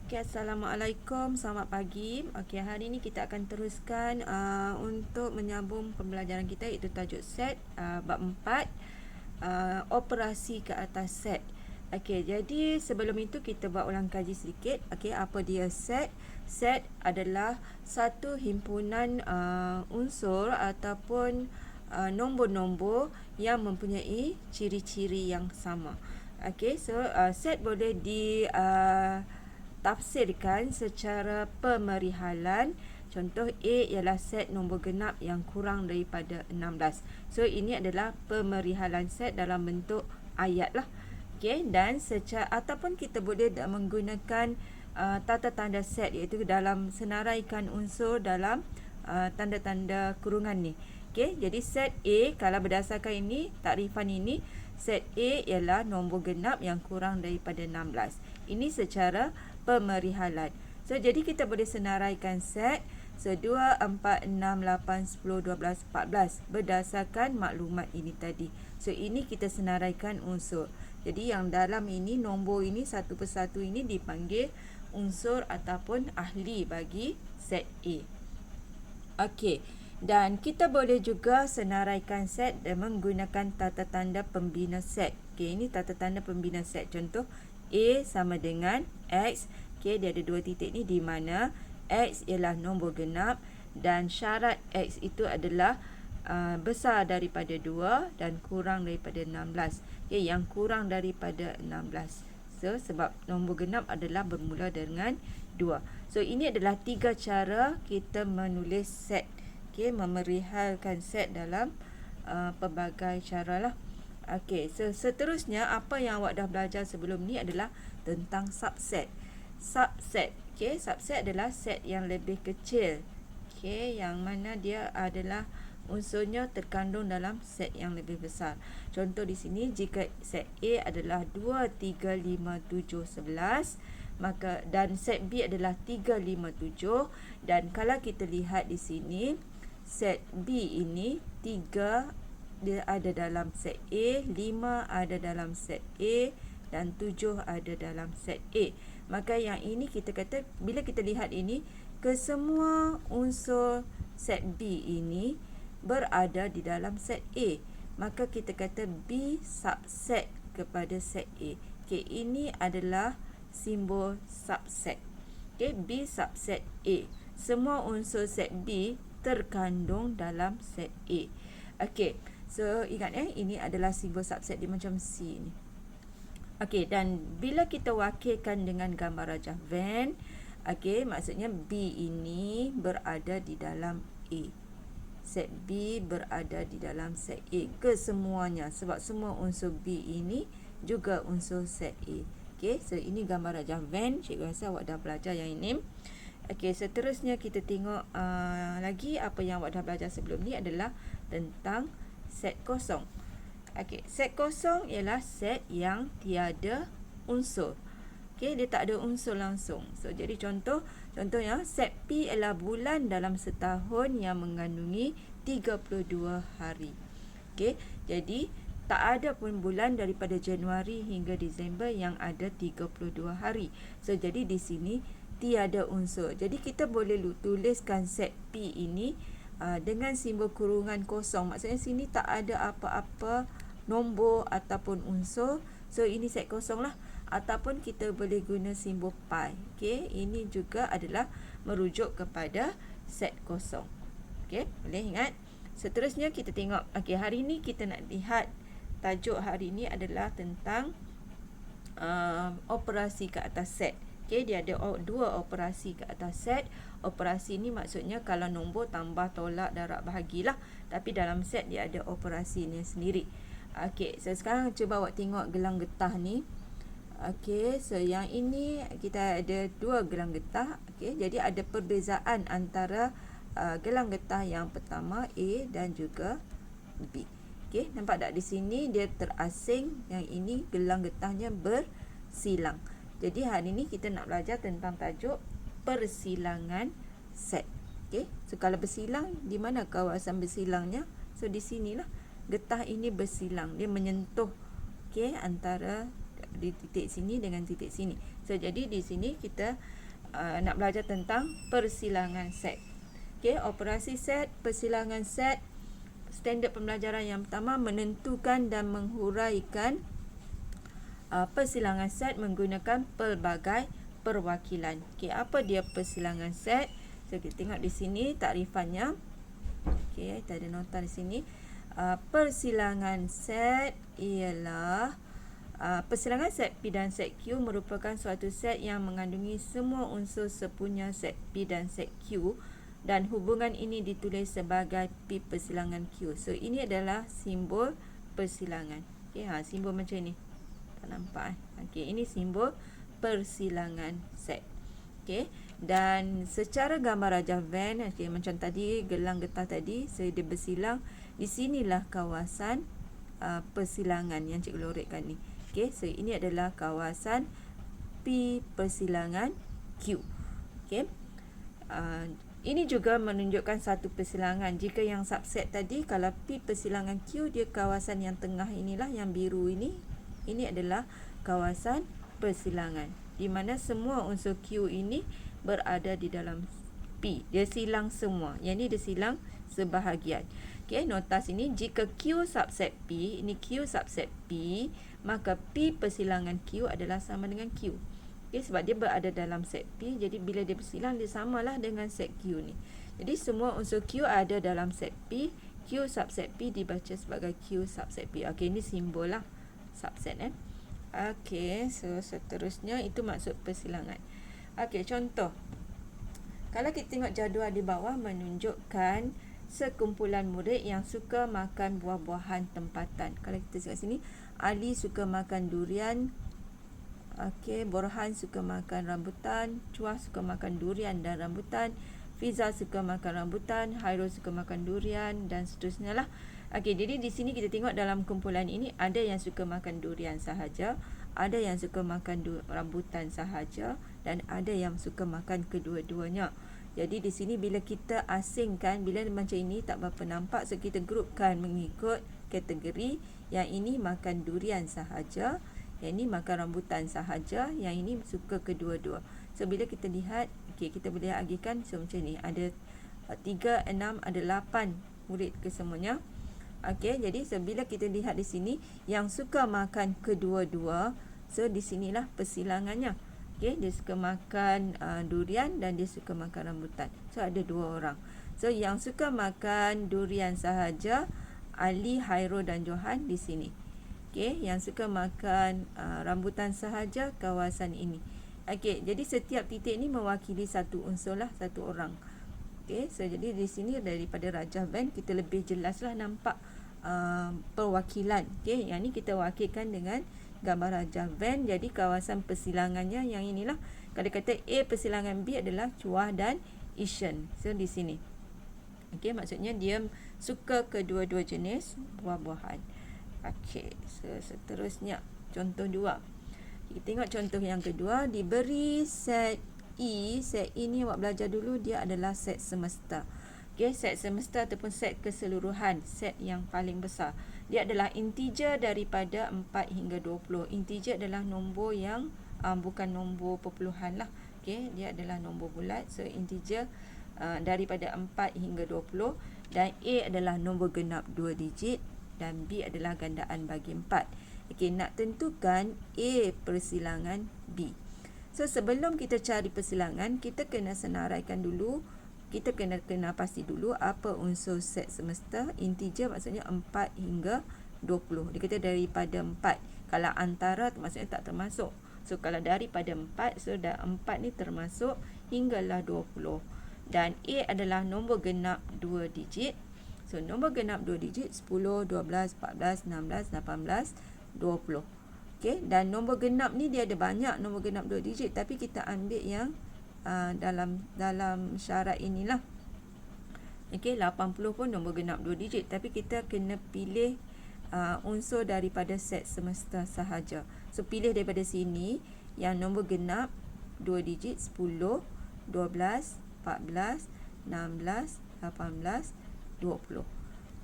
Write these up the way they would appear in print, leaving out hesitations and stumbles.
Okay, Assalamualaikum, selamat pagi. Okay, hari ini kita akan teruskan untuk menyambung pembelajaran kita, iaitu tajuk set bab 4, operasi ke atas set. Okay, jadi sebelum itu kita buat ulang kaji sedikit. Okay, apa dia set? Set adalah satu himpunan unsur ataupun nombor-nombor yang mempunyai ciri-ciri yang sama. Okay, so set boleh tafsirkan secara pemerihalan. Contoh A ialah set nombor genap yang kurang daripada 16. So ini adalah pemerihalan set dalam bentuk ayat lah. Okay, dan ataupun kita boleh menggunakan tata tanda set, iaitu dalam senaraikan unsur dalam tanda-tanda kurungan ni. Okay, jadi set A, kalau berdasarkan ini, takrifan ini, set A ialah nombor genap yang kurang daripada 16. Ini secara pemerihalan. So, jadi kita boleh senaraikan set 2, 4, 6, 8, 10, 12, 14 berdasarkan maklumat ini tadi. So, ini kita senaraikan unsur. Jadi, yang dalam ini, nombor ini satu persatu ini dipanggil unsur ataupun ahli bagi set A. Okey. Dan kita boleh juga senaraikan set dan menggunakan tata tanda pembina set. Okey, ini tata tanda pembina set. Contoh, A sama dengan X. Okey, dia ada dua titik ni di mana X ialah nombor genap dan syarat X itu adalah besar daripada 2 dan kurang daripada 16. Okey, yang kurang daripada 16. So, sebab nombor genap adalah bermula dengan 2. So, ini adalah 3 cara kita menulis set. Okey, memerihalkan set dalam pelbagai cara lah. Okey, so seterusnya apa yang awak dah belajar sebelum ni adalah tentang subset. Subset, okey, subset adalah set yang lebih kecil. Okey, yang mana dia adalah unsurnya terkandung dalam set yang lebih besar. Contoh di sini, jika set A adalah 2, 3, 5, 7, 11, maka dan set B adalah 3, 5, 7, dan kalau kita lihat di sini, set B ini 3 dia ada dalam set A, 5 ada dalam set A dan 7 ada dalam set A. Maka yang ini kita kata, bila kita lihat ini, kesemua unsur set B ini berada di dalam set A. Maka kita kata B subset kepada set A. Okey, ini adalah simbol subset. Okey, B subset A. Semua unsur set B terkandung dalam set A. Okey, so ingat ini adalah simbol subset dia macam C ni. Okey, dan bila kita wakilkan dengan gambar rajah Venn, okey, maksudnya B ini berada di dalam A. Set B berada di dalam set A kesemuanya, sebab semua unsur B ini juga unsur set A. Okey, so ini gambar rajah Venn. Cikgu rasa awak dah belajar yang ini. Okey, seterusnya kita tengok lagi apa yang awak dah belajar sebelum ni adalah tentang set kosong. Okey, set kosong ialah set yang tiada unsur. Okey, dia tak ada unsur langsung. So, jadi contohnya set P ialah bulan dalam setahun yang mengandungi 32 hari. Okey, jadi tak ada pun bulan daripada Januari hingga Disember yang ada 32 hari. So, jadi di sini tiada unsur. Jadi kita boleh tuliskan set P ini dengan simbol kurungan kosong. Maksudnya sini tak ada apa-apa nombor ataupun unsur. So ini set kosong lah. Ataupun kita boleh guna simbol pi. Okey, ini juga adalah merujuk kepada set kosong. Okey, boleh ingat. Seterusnya kita tengok. Okey, hari ini kita nak lihat tajuk hari ini adalah tentang operasi ke atas set. Okey, dia ada dua operasi ke atas set. Operasi ni maksudnya kalau nombor tambah, tolak, darab, bahagilah. Tapi dalam set dia ada operasi ni sendiri. Okey, so sekarang cuba awak tengok gelang getah ni. Okey, so yang ini kita ada dua gelang getah. Okey, jadi ada perbezaan antara gelang getah yang pertama A dan juga B. Okey, nampak tak di sini dia terasing, yang ini gelang getahnya bersilang. Jadi hari ini kita nak belajar tentang tajuk persilangan set. Okey, so kalau bersilang, di mana kawasan bersilangnya? So di sinilah getah ini bersilang, dia menyentuh antara di titik sini dengan titik sini. So jadi di sini kita nak belajar tentang persilangan set. Okey, operasi set, persilangan set. Standard pembelajaran yang pertama, menentukan dan menghuraikan persilangan set menggunakan pelbagai perwakilan. Okey, apa dia persilangan set? So kita tengok di sini takrifannya. Okey, kita ada nota di sini. Persilangan set ialah persilangan set P dan set Q merupakan suatu set yang mengandungi semua unsur sepunya set P dan set Q, dan hubungan ini ditulis sebagai P persilangan Q. So ini adalah simbol persilangan. Okey, simbol macam ni. Tak nampak Okey, ini simbol persilangan set. Okey, dan secara gambar rajah Venn, macam tadi gelang getah tadi, so dia bersilang. Di sinilah kawasan persilangan yang cikgu lorikkan ni. Okey, so ini adalah kawasan P persilangan Q. Okey. Ini juga menunjukkan satu persilangan. Jika yang subset tadi, kalau P persilangan Q, dia kawasan yang tengah inilah, yang biru ini. Ini adalah kawasan persilangan, di mana semua unsur Q ini berada di dalam P. Dia silang semua. Yang ni dia silang sebahagian. Okey, nota sini, jika Q subset P, ini Q subset P, maka P persilangan Q adalah sama dengan Q. Okey, sebab dia berada dalam set P, jadi bila dia bersilang, dia samalah dengan set Q ni. Jadi semua unsur Q ada dalam set P. Q subset P dibaca sebagai Q subset P. Okey, ini simbol lah subset Okey, so seterusnya itu maksud persilangan. Okey, contoh. Kalau kita tengok jadual di bawah menunjukkan sekumpulan murid yang suka makan buah-buahan tempatan. Kalau kita tengok sini, Ali suka makan durian. Okey, Borhan suka makan rambutan, Chua suka makan durian dan rambutan, Fiza suka makan rambutan, Hairul suka makan durian, dan seterusnya lah. Okey, jadi di sini kita tengok dalam kumpulan ini ada yang suka makan durian sahaja, ada yang suka makan rambutan sahaja, dan ada yang suka makan kedua-duanya. Jadi di sini bila kita asingkan, bila macam ini tak berapa nampak, so kita grupkan mengikut kategori. Yang ini makan durian sahaja, yang ini makan rambutan sahaja, yang ini suka kedua-dua. So bila kita lihat, okey, kita boleh agihkan, so macam ni, ada 3, 6, ada 8 murid kesemuanya. Okey, jadi so bila kita lihat di sini yang suka makan kedua-dua, so di sinilah persilangannya. Okey, dia suka makan durian dan dia suka makan rambutan. So ada 2 orang. So yang suka makan durian sahaja, Ali, Hairul dan Johan di sini. Okey, yang suka makan rambutan sahaja, kawasan ini. Okey, jadi setiap titik ni mewakili satu unsur lah, satu orang. Okey, so jadi di sini daripada rajah Venn kita lebih jelaslah nampak perwakilan. Okey, yang ni kita wakilkan dengan gambar rajah Venn. Jadi kawasan persilangannya yang inilah. Kalau kata A persilangan B adalah Chua dan Ishan. So di sini. Okey, maksudnya dia suka kedua-dua jenis buah-buahan. Okey, so seterusnya contoh 2. Kita tengok contoh yang kedua. Diberi set E. Set E ni awak belajar dulu, dia adalah set semesta. Okey, set semesta ataupun set keseluruhan, set yang paling besar. Dia adalah integer daripada 4 hingga 20. Integer adalah nombor yang bukan nombor perpuluhan lah. Okey, dia adalah nombor bulat. So integer daripada 4 hingga 20, dan A adalah nombor genap 2 digit dan B adalah gandaan bagi 4. Okey, nak tentukan A persilangan B. So sebelum kita cari persilangan, kita kena senaraikan dulu. Kita kena pasti dulu apa unsur set semesta. Integer maksudnya 4 hingga 20. Dia kata daripada 4. Kalau antara maksudnya tak termasuk. So kalau daripada 4, so dah 4 ni termasuk hinggalah 20. Dan A adalah nombor genap 2 digit. So nombor genap 2 digit 10, 12, 14, 16, 18, 20. Okey, dan nombor genap ni dia ada banyak nombor genap 2 digit, tapi kita ambil yang dalam syarat inilah. Okey, 80 pun nombor genap 2 digit, tapi kita kena pilih unsur daripada set semesta sahaja. So pilih daripada sini yang nombor genap 2 digit 10, 12, 14, 16, 18, 20.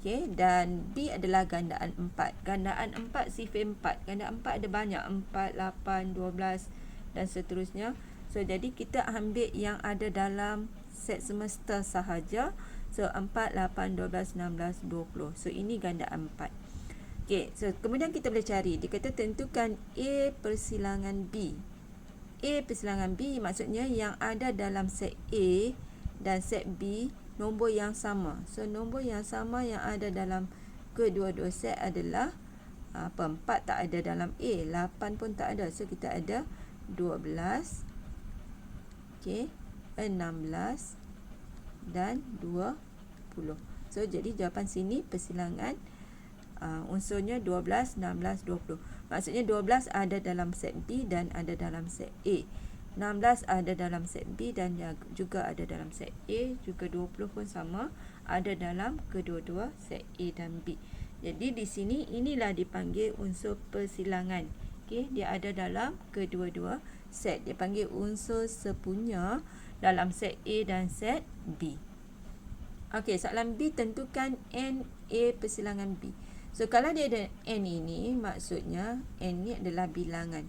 Okey, dan B adalah gandaan 4. Gandaan 4 sifar 4. Gandaan 4 ada banyak, 4, 8, 12 dan seterusnya. So jadi kita ambil yang ada dalam set semesta sahaja. So 4, 8, 12, 16, 20. So ini gandaan 4. Okay, so kemudian kita boleh cari. Dia kata tentukan A persilangan B. A persilangan B maksudnya yang ada dalam set A dan set B nombor yang sama. So nombor yang sama yang ada dalam kedua-dua set adalah 4 tak ada dalam A, 8 pun tak ada. So kita ada 12, okay, 16 dan 20. So jadi jawapan sini persilangan unsurnya 12, 16, 20. Maksudnya 12 ada dalam set B dan ada dalam set A. 16 ada dalam set B dan juga ada dalam set A. Juga 20 pun sama, ada dalam kedua-dua set A dan B. Jadi di sini inilah dipanggil unsur persilangan. Okay, dia ada dalam kedua-dua set. Dia panggil unsur sepunya dalam set A dan set B. Okey, soalan B, tentukan N A persilangan B. So kalau dia ada N ini, maksudnya N ni adalah bilangan.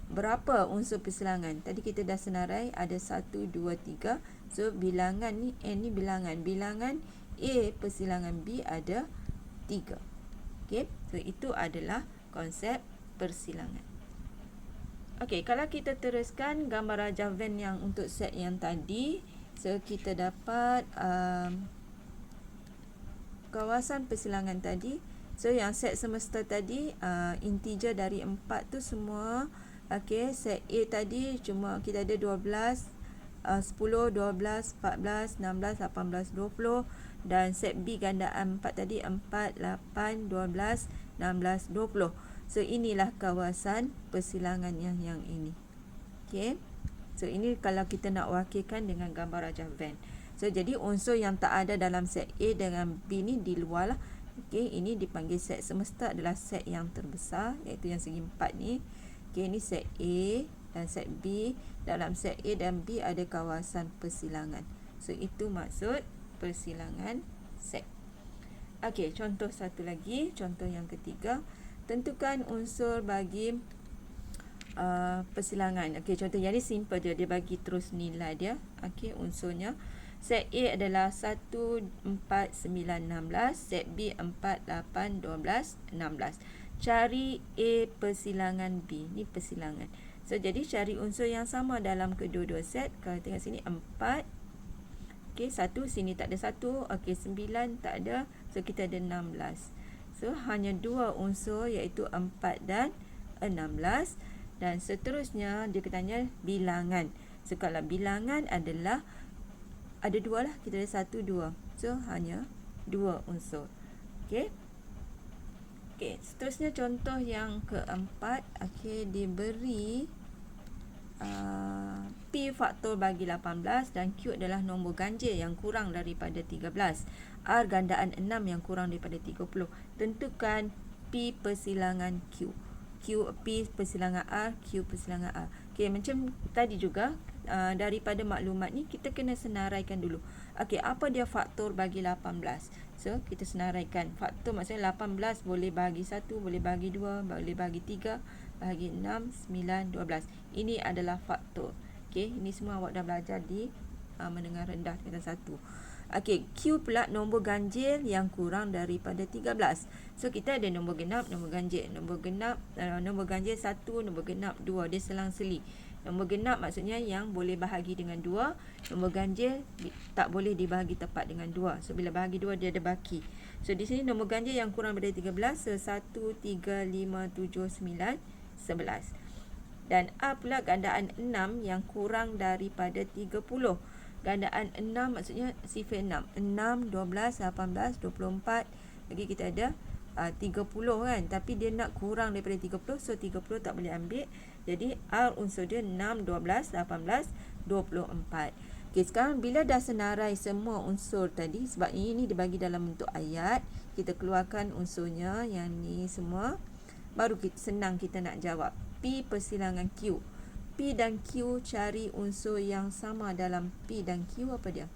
Berapa unsur persilangan? Tadi kita dah senarai ada 1, 2, 3. So bilangan ni, N ni bilangan. Bilangan A persilangan B ada 3. Okey, so itu adalah konsep persilangan. Okey, kalau kita teruskan gambar rajah Venn yang untuk set yang tadi, so kita dapat kawasan persilangan tadi. So yang set semesta tadi integer dari 4 tu semua. Okey, set A tadi cuma kita ada 12, 10, 12, 14, 16, 18, 20. Dan set B gandaan 4 tadi 4, 8, 12, 16, 20. So inilah kawasan persilangan yang ini. Okey, so ini kalau kita nak wakilkan dengan gambar rajah Venn. So jadi unsur yang tak ada dalam set A dengan B ni di luar lah. Okey, ini dipanggil set semesta adalah set yang terbesar, iaitu yang segi 4 ni. Okey, ini set A dan set B. Dalam set A dan B ada kawasan persilangan. So itu maksud persilangan set. Okey, contoh satu lagi, contoh yang ketiga. Tentukan unsur bagi persilangan. Okey, contoh yang ni simple je, dia bagi terus nilai dia. Okey, unsurnya set A adalah 1, 4, 9, 16. Set B 4, 8, 12, 16. Cari A persilangan B. Ni persilangan. So jadi cari unsur yang sama dalam kedua-dua set. Kalau tengok sini 4. Okey, 1 sini tak ada 1. Okey, 9 tak ada. So kita ada 16. So hanya dua unsur iaitu 4 dan 16. Dan seterusnya dia katanya bilangan. So kalau bilangan adalah ada dua lah, kita ada 1, 2. So hanya dua unsur. Okey. Okey, seterusnya contoh yang keempat. Okey, diberi P faktor bagi 18 dan Q adalah nombor ganjil yang kurang daripada 13. R gandaan 6 yang kurang daripada 30. Tentukan P persilangan Q. P persilangan R, Q persilangan R. Okey, macam tadi juga daripada maklumat ni kita kena senaraikan dulu. Okey, apa dia faktor bagi 18? So, kita senaraikan. Faktor maksudnya 18 boleh bahagi 1, boleh bahagi 2, boleh bahagi 3, bahagi 6, 9, 12. Ini adalah faktor. Okey, ini semua awak dah belajar di menengah rendah tingkatan 1. Okey, Q pula nombor ganjil yang kurang daripada 13. So kita ada nombor genap, nombor ganjil. Nombor genap, nombor ganjil 1, nombor genap 2. Dia selang-seli. Nombor genap maksudnya yang boleh bahagi dengan 2. Nombor ganjil tak boleh dibahagi tepat dengan 2. So bila bahagi 2 dia ada baki. So di sini nombor ganjil yang kurang daripada 13. So 1, 3, 5, 7, 9, 11. Dan A pula gandaan 6 yang kurang daripada 30. Gandaan 6 maksudnya sifar 6. 6, 12, 18, 24. Lagi kita ada 30 kan. Tapi dia nak kurang daripada 30. So 30 tak boleh ambil. Jadi R unsur dia 6, 12, 18, 24. Okay, sekarang bila dah senarai semua unsur tadi. Sebab ini dibagi dalam bentuk ayat. Kita keluarkan unsurnya. Yang ni semua. Baru senang kita nak jawab. P persilangan Q. P dan Q cari unsur yang sama dalam P dan Q apa dia?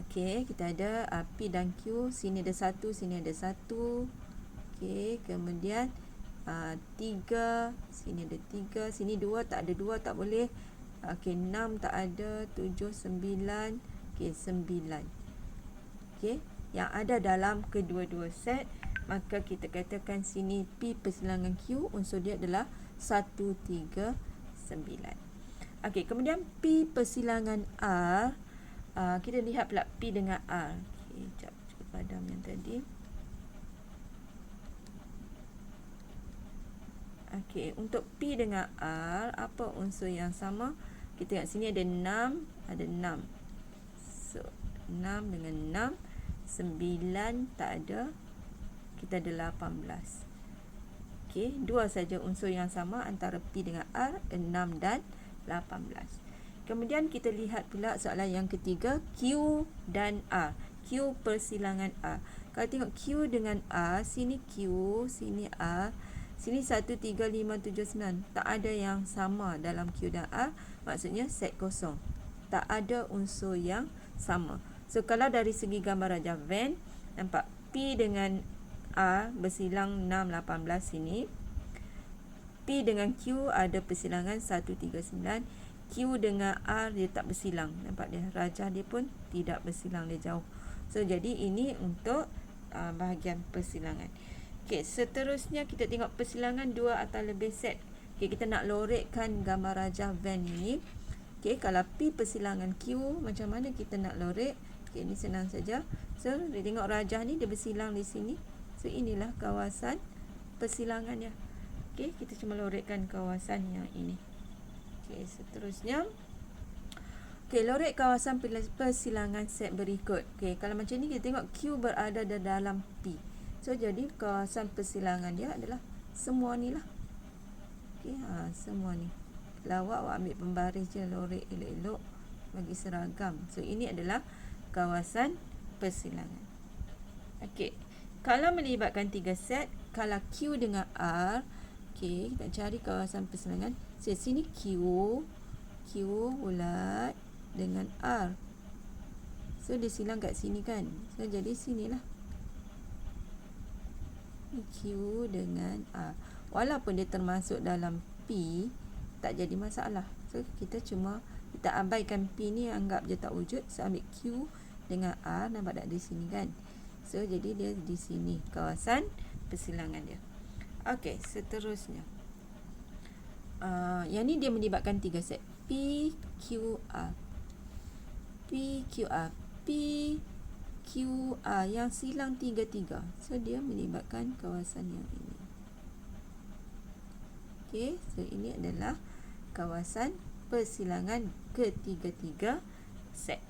Okey, kita ada P dan Q. Sini ada 1, sini ada 1. Okey, kemudian 3, sini ada 3, sini 2, tak ada 2, tak boleh. Okey, 6 tak ada, 7, 9, okey 9. Okey, yang ada dalam kedua-dua set, maka kita katakan sini P persilangan Q, unsur dia adalah 1, 3, 9. Okey, kemudian P persilangan R, kita lihat pula P dengan R. Okey, jap cuba padam yang tadi. Okey, untuk P dengan R, apa unsur yang sama? Kita tengok sini ada 6, ada 6. So, 6 dengan 6, 9 tak ada, kita ada 18. Okey, dua saja unsur yang sama antara P dengan R, 6 dan 18. Kemudian kita lihat pula soalan yang ketiga, Q dan R. Q persilangan R. Kalau tengok Q dengan R, sini Q, sini R, sini 1, 3, 5, 7, 9. Tak ada yang sama dalam Q dan R, maksudnya set kosong. Tak ada unsur yang sama. So, kalau dari segi gambar rajah Venn, nampak P dengan R bersilang 6, 18 sini. P dengan Q ada persilangan 1, 3, 9. Q dengan R dia tak bersilang. Nampak dia, rajah dia pun tidak bersilang, dia jauh. So, jadi ini untuk bahagian persilangan. Okey, seterusnya kita tengok persilangan 2 atau lebih set. Okey, kita nak lorekkan gambar rajah Venn ini. Okey, kalau P persilangan Q, macam mana kita nak lorek? Okey, ini senang saja. So, dia tengok rajah ni dia bersilang di sini. So, inilah kawasan persilangannya. Okey, kita cuma lorekkan kawasan yang ini. Okey, seterusnya. Okey, lorek kawasan persilangan set berikut. Okey, kalau macam ni kita tengok Q berada di dalam P. So, jadi kawasan persilangan dia adalah semua ni lah. Okey, semua ni. Kalau awak ambil pembaris je, lorek elok-elok, bagi seragam. So, ini adalah kawasan persilangan. Okey, kalau melibatkan 3 set, kalau Q dengan R, okey, kita cari kawasan persilangan. So, sini Q bulat dengan R. So, dia silang kat sini kan. So, jadi sinilah. Q dengan R. Walaupun dia termasuk dalam P, tak jadi masalah. So, kita abaikan P ni, anggap je tak wujud. So, ambil Q dengan R, nampak tak di sini kan. So, jadi dia di sini, kawasan persilangan dia. Okey, seterusnya. Yang ni dia melibatkan 3 set. P, Q, R. P, Q, R. P, QR yang silang 3-3. So, dia melibatkan kawasan yang ini. Okey, so ini adalah kawasan persilangan ketiga-tiga set.